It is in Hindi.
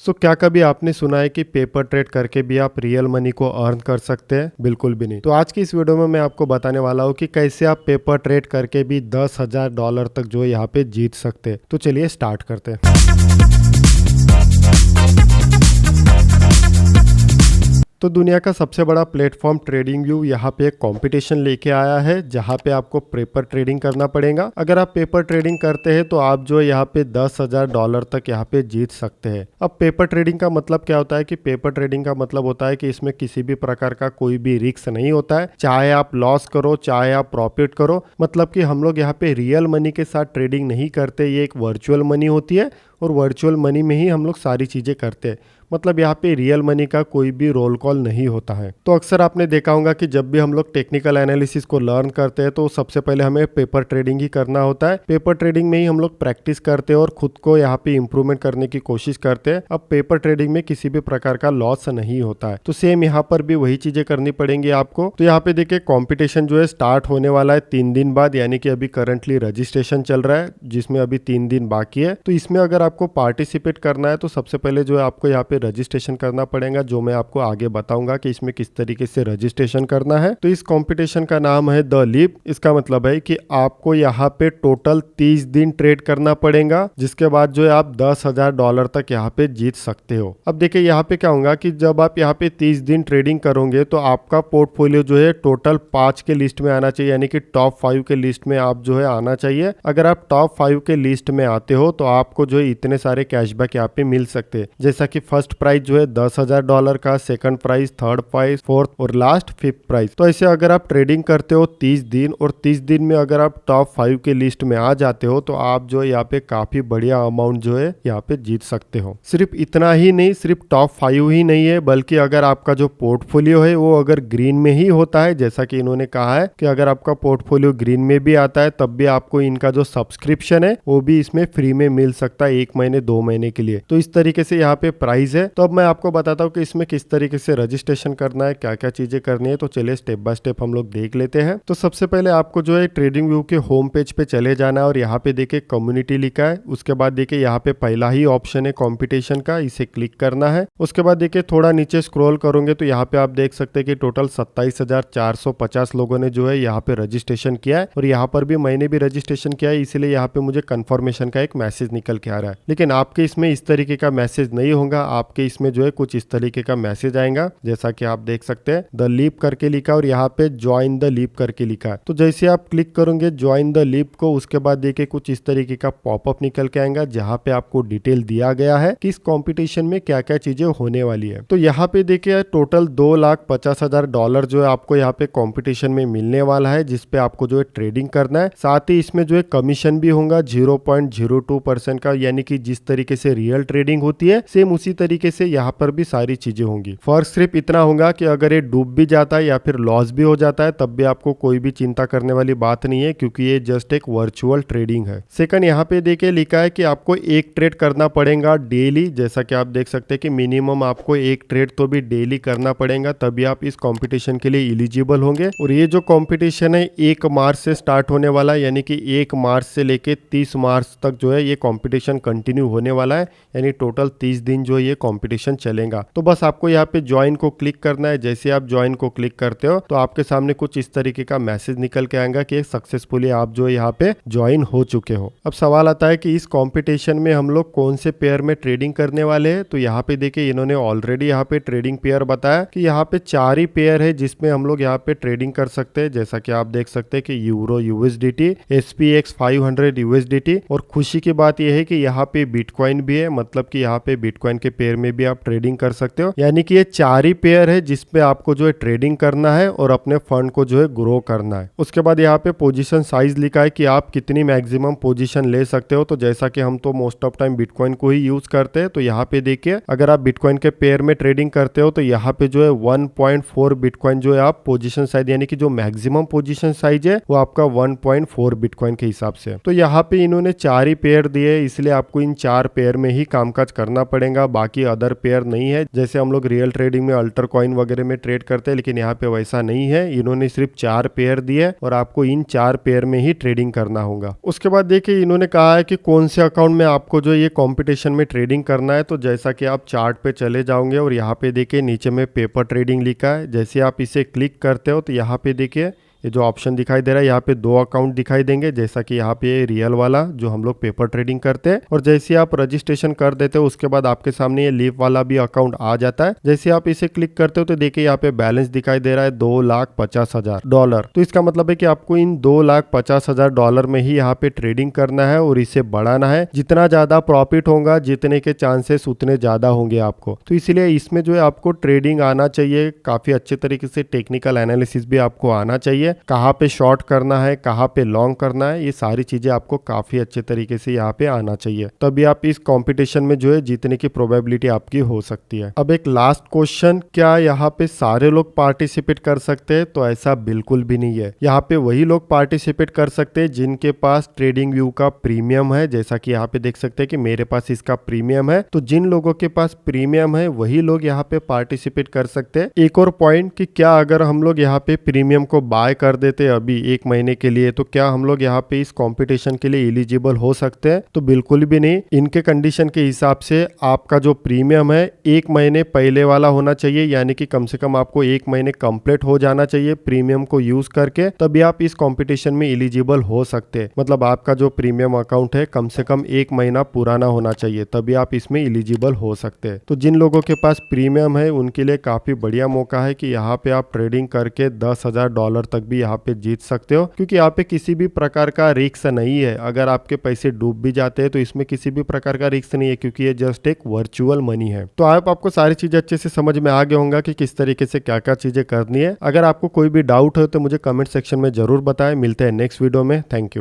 तो क्या कभी आपने सुना है कि पेपर ट्रेड करके भी आप रियल मनी को अर्न कर सकते हैं? बिल्कुल भी नहीं। तो आज की इस वीडियो में मैं आपको बताने वाला हूँ कि कैसे आप पेपर ट्रेड करके भी $10,000 तक जो यहाँ पे जीत सकते हैं। तो चलिए स्टार्ट करते हैं। तो दुनिया का सबसे बड़ा प्लेटफॉर्म ट्रेडिंग व्यू यहाँ पे एक कंपटीशन लेके आया है जहाँ पे आपको पेपर ट्रेडिंग करना पड़ेगा। अगर आप पेपर ट्रेडिंग करते हैं तो आप जो यहाँ पे $10,000 तक यहाँ पे जीत सकते हैं। अब पेपर ट्रेडिंग का मतलब क्या होता है कि पेपर ट्रेडिंग का मतलब होता है कि इसमें किसी भी प्रकार का कोई भी रिस्क नहीं होता है, चाहे आप लॉस करो चाहे आप प्रॉफिट करो। मतलब कि हम लोग यहाँ पे रियल मनी के साथ ट्रेडिंग नहीं करते, ये एक वर्चुअल मनी होती है और वर्चुअल मनी में ही हम लोग सारी चीज़ें करते हैं। मतलब यहाँ पे रियल मनी का कोई भी रोल कॉल नहीं होता है। तो अक्सर आपने देखा होगा कि जब भी हम लोग टेक्निकल एनालिसिस को लर्न करते हैं तो सबसे पहले हमें पेपर ट्रेडिंग ही करना होता है। पेपर ट्रेडिंग में ही हम लोग प्रैक्टिस करते हैं और खुद को यहाँ पे इम्प्रूवमेंट करने की कोशिश करते हैं। अब पेपर ट्रेडिंग में किसी भी प्रकार का लॉस नहीं होता है, तो सेम यहाँ पर भी वही चीजें करनी पड़ेंगी आपको। तो यहाँ पे देखिए कॉम्पिटिशन जो है स्टार्ट होने वाला है 3 दिन बाद, यानी कि अभी करंटली रजिस्ट्रेशन चल रहा है जिसमें अभी 3 दिन बाकी है। तो इसमें अगर आपको पार्टिसिपेट करना है तो सबसे पहले जो है आपको यहाँ पे रजिस्ट्रेशन करना पड़ेगा, जो मैं आपको आगे बताऊंगा कि इसमें किस तरीके से रजिस्ट्रेशन करना है। तो इस कंपटीशन का नाम है द लीप। इसका मतलब है कि आपको यहाँ पे टोटल 30 दिन ट्रेड करना पड़ेगा, जिसके बाद जो है आप $10,000 तक यहाँ पे जीत सकते हो। अब देखिए यहाँ पे क्या होगा कि जब आप यहाँ पे 30 दिन ट्रेडिंग करोगे तो आपका पोर्टफोलियो जो है टोटल 5 के लिस्ट में आना चाहिए, यानी कि टॉप 5 के लिस्ट में आप जो है आना चाहिए। अगर आप टॉप 5 के लिस्ट में आते हो तो आपको जो है इतने सारे कैशबैक यहाँ पे मिल सकते हैं, जैसा कि फर्स्ट प्राइज जो है $10,000 का, second prize, third prize, fourth और लास्ट 5th प्राइज। तो ऐसे अगर आप ट्रेडिंग करते हो 30 दिन और 30 दिन में अगर आप टॉप 5 के लिस्ट में आ जाते हो तो आप जो है यहाँ पे काफी बढ़िया अमाउंट जो है यहाँ पे जीत सकते हो। सिर्फ इतना ही नहीं, सिर्फ टॉप 5 ही नहीं है, बल्कि अगर आपका जो पोर्टफोलियो है वो अगर ग्रीन में ही होता है, जैसा कि इन्होंने कहा है कि अगर आपका पोर्टफोलियो ग्रीन में भी आता है तब भी आपको इनका जो सब्सक्रिप्शन है वो भी इसमें फ्री में मिल सकता है 1 महीने 2 महीने के लिए। तो इस तरीके से यहाँ पे प्राइस है। तो अब मैं आपको बताता हूँ कि इसमें किस तरीके से रजिस्ट्रेशन करना है, क्या क्या चीजें करनी है। तो चलिए स्टेप बाय स्टेप हम लोग देख लेते हैं। तो सबसे पहले आपको जो है ट्रेडिंग व्यू के होम पेज पे चले जाना है और यहाँ पे देखिए कम्युनिटी लिखा है। उसके बाद देखिए यहाँ पे पहला ही ऑप्शन है कंपटीशन का, इसे क्लिक करना है। उसके बाद देखिए थोड़ा नीचे स्क्रॉल करोगे तो यहाँ पे आप देख सकते हैं कि टोटल 27,450 लोगों ने जो है यहाँ पे रजिस्ट्रेशन किया है और यहाँ पर भी मैंने भी रजिस्ट्रेशन किया है, इसलिए यहाँ पे मुझे कंफर्मेशन का एक मैसेज निकल के आ रहा है। लेकिन आपके इसमें इस तरीके का मैसेज नहीं होगा, आपके इसमें जो है कुछ इस तरीके का मैसेज आएगा, जैसा कि आप देख सकते हैं द लीप करके लिखा और यहाँ पे ज्वाइन द लीप करके लिखा है। तो जैसे आप क्लिक करोगे ज्वाइन द लीप को, उसके बाद देखिए कुछ इस तरीके का पॉपअप निकल के आएगा जहाँ पे आपको डिटेल दिया गया है कि इस कंपटीशन में क्या क्या चीजें होने वाली है। तो यहाँ पे देखिए टोटल $2,50,000 जो है आपको यहाँ पे कंपटीशन में मिलने वाला है, जिसपे आपको जो है ट्रेडिंग करना है। साथ ही इसमें जो है कमीशन भी होगा 0.02% का, यानी कि जिस तरीके से रियल ट्रेडिंग होती है सेम उसी तरीके से यहाँ पर भी सारी चीजें होंगी। फर्क सिर्फ इतना होगा कि अगर ये डूब भी जाता है या फिर लॉस भी हो जाता है तब भी आपको कोई भी चिंता करने वाली बात नहीं है, क्योंकि ये जस्ट एक वर्चुअल ट्रेडिंग है। सेकंड यहाँ पे देखिए लिखा है कि आपको एक ट्रेड करना पड़ेगा डेली, जैसा कि आप देख सकते हैं कि मिनिमम आपको एक ट्रेड तो भी डेली करना पड़ेगा, तभी आप इस कंपटीशन के लिए एलिजिबल होंगे। और ये जो कंपटीशन है 1 मार्च से स्टार्ट होने वाला है, यानी कि 1 मार्च से लेके 30 मार्च तक जो है ये कंपटीशन कंटिन्यू होने वाला है, यानी टोटल 30 दिन जो ये कंपटीशन चलेगा। तो बस आपको यहाँ पे ज्वाइन को क्लिक करना है। जैसे आप ज्वाइन को क्लिक करते हो तो आपके सामने कुछ इस तरीके का मैसेज निकल के आएगा कि सक्सेसफुली आप जो यहाँ पे ज्वाइन हो चुके हो। अब सवाल आता है कि इस कंपटीशन में हम लोग कौन से पेयर में ट्रेडिंग करने वाले हैं। तो यहाँ पे देखिए इन्होंने ऑलरेडी यहाँ पे ट्रेडिंग पेयर बताया कि यहाँ पे 4 ही पेयर है जिसमें हम लोग यहाँ पे ट्रेडिंग कर सकते हैं, जैसा कि आप देख सकते हैं कि यूरो USDT, SPX 500 USDT। और खुशी की बात यह है कि यहाँ पे बिटकॉइन भी है, मतलब कि यहाँ पे बिटकॉइन के पेयर में भी आप ट्रेडिंग कर सकते हो। यानी कि ये 4 ही पेयर है जिसपे आपको जो है ट्रेडिंग करना है और अपने फंड को जो है ग्रो करना है। उसके बाद यहाँ पे पोजीशन साइज लिखा है कि आप कितनी मैक्सिमम पोजीशन ले सकते हो। तो जैसा कि हम तो मोस्ट ऑफ टाइम बिटकॉइन को ही यूज करते हैं, तो यहाँ पे देखिए अगर आप बिटकॉइन के पेयर में ट्रेडिंग करते हो तो यहाँ पे जो है 1.4 बिटकॉइन जो है आप पोजीशन साइज, यानी कि जो मैक्सिमम पोजीशन साइज है वो आपका 1.4 बिटकॉइन के हिसाब से। तो यहाँ पे इन्होंने 4 ही पेयर दिए, इसलिए आपको इन 4 पेयर में ही कामकाज करना पड़ेगा, बाकी अदर पेयर नहीं है। जैसे हम लोग रियल ट्रेडिंग में अल्टर कॉइन वगैरह में ट्रेड करते हैं, लेकिन यहाँ पे वैसा नहीं है। इन्होंने सिर्फ 4 पेयर दिए और आपको इन 4 पेयर में ही ट्रेडिंग करना होगा। उसके बाद देखिए इन्होंने कहा है कि कौन से अकाउंट में आपको जो ये कंपटीशन में ट्रेडिंग करना है। तो जैसा कि आप चार्ट पे चले जाओगे और यहाँ पे देखिए नीचे में पेपर ट्रेडिंग लिखा है। जैसे आप इसे क्लिक करते हो तो यहाँ पे देखिए ये जो ऑप्शन दिखाई दे रहा है, यहाँ पे 2 अकाउंट दिखाई देंगे, जैसा कि यहाँ पे रियल वाला जो हम लोग पेपर ट्रेडिंग करते हैं। और जैसे आप रजिस्ट्रेशन कर देते हो उसके बाद आपके सामने ये लीव वाला भी अकाउंट आ जाता है। जैसे आप इसे क्लिक करते हो तो देखिए यहाँ पे बैलेंस दिखाई दे रहा है $2,50,000। तो इसका मतलब है कि आपको इन $2,50,000 में ही यहाँ पे ट्रेडिंग करना है और इसे बढ़ाना है। जितना ज्यादा प्रॉफिट होगा जितने के चांसेस उतने ज्यादा होंगे आपको। तो इसलिए इसमें जो है आपको ट्रेडिंग आना चाहिए, काफी अच्छे तरीके से टेक्निकल एनालिसिस भी आपको आना चाहिए। कहाँ पे शॉर्ट करना है, कहाँ पे लॉन्ग करना है, ये सारी चीजें आपको काफी अच्छे तरीके से यहाँ पे आना चाहिए, तभी आप इस कंपटीशन में जो है जीतने की प्रोबेबिलिटी आपकी हो सकती है। अब एक लास्ट क्वेश्चन, क्या यहाँ पे सारे लोग पार्टिसिपेट कर सकते हैं? तो ऐसा बिल्कुल भी नहीं है। यहाँ पे वही लोग पार्टिसिपेट कर सकते हैं जिनके पास ट्रेडिंग व्यू का प्रीमियम है। जैसा कि यहाँ पे देख सकते हैं कि मेरे पास इसका प्रीमियम है। तो जिन लोगों के पास प्रीमियम है वही लोग यहाँ पे पार्टिसिपेट कर सकते हैं। एक और पॉइंट कि क्या अगर हम लोग यहाँ पे प्रीमियम को बाय कर देते अभी 1 महीने के लिए, तो क्या हम लोग यहाँ पे इस कंपटीशन के लिए एलिजिबल हो सकते हैं? तो बिल्कुल भी नहीं। इनके कंडीशन के हिसाब से आपका जो प्रीमियम है 1 महीने पहले वाला होना चाहिए, यानी कि कम से कम आपको 1 महीने कंप्लीट हो जाना चाहिए प्रीमियम को यूज करके, तभी आप इस कंपटीशन में एलिजिबल हो सकते हैं। मतलब आपका जो प्रीमियम अकाउंट है कम से कम 1 महीना पुराना होना चाहिए, तभी आप इसमें एलिजिबल हो सकते हैं। तो जिन लोगों के पास प्रीमियम है उनके लिए काफी बढ़िया मौका है कि यहाँ पे आप ट्रेडिंग करके $10,000 तक भी यहाँ पे जीत सकते हो, क्योंकि यहाँ पे किसी भी प्रकार का रिस्क नहीं है। अगर आपके पैसे डूब भी जाते हैं तो इसमें किसी भी प्रकार का रिस्क नहीं है, क्योंकि ये जस्ट एक वर्चुअल मनी है। तो आपको सारी चीजें अच्छे से समझ में आ गए होंगे कि किस तरीके से क्या क्या चीजें करनी है। अगर आपको कोई भी डाउट हो तो मुझे कमेंट सेक्शन में जरूर बताएं। मिलते हैं नेक्स्ट वीडियो में। Thank you.